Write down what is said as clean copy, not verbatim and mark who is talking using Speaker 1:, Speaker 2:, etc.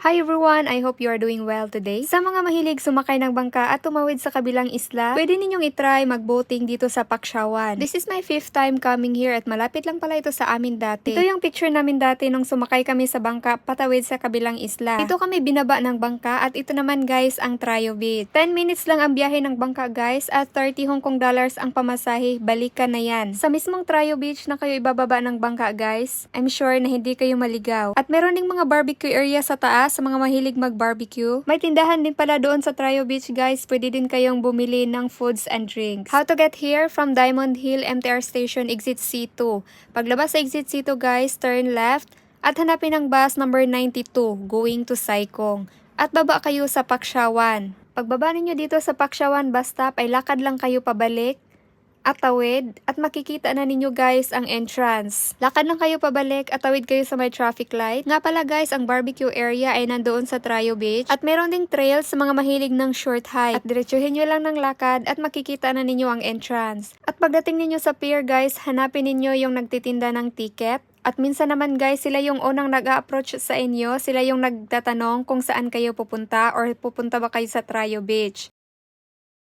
Speaker 1: Hi everyone! I hope you are doing well today. Sa mga mahilig sumakay ng bangka at tumawid sa kabilang isla, pwede ninyong itry mag-boating dito sa Paksyawan. This is my 5th time coming here at malapit lang pala ito sa amin dati. Ito yung picture namin dati nung sumakay kami sa bangka patawid sa kabilang isla. Dito kami binaba ng bangka at ito naman guys ang Trio Beach. 10 minutes lang ang biyahe ng bangka guys at 30 Hong Kong dollars ang pamasahe, balikan na yan. Sa mismong Trio Beach na kayo ibababa ng bangka guys, I'm sure na hindi kayo maligaw. At meron ding mga barbecue area sa taas sa mga mahilig mag-barbecue. May tindahan din pala doon sa Trio Beach guys. Pwede din kayong bumili ng foods and drinks. How to get here? From Diamond Hill MTR Station, Exit C2. Paglabas sa Exit C2 guys, turn left at hanapin ang bus number 92 going to Saikong. At baba kayo sa Paksyawan. Pagbaba ninyo dito sa Paksyawan bus stop ay lakad lang kayo pabalik at tawid at makikita na ninyo guys ang entrance. Lakad lang kayo pabalik at tawid kayo sa may traffic light. Nga pala guys, ang barbecue area ay nandoon sa Trio Beach at meron ding trails sa mga mahilig ng short hike. At diretsuhin nyo lang ng lakad at makikita na ninyo ang entrance. At pagdating ninyo sa pier guys, hanapin ninyo yung nagtitinda ng ticket. At minsan naman guys, sila yung unang nag-a-approach sa inyo, sila yung nagtatanong kung saan kayo pupunta or pupunta ba kayo sa Trio Beach.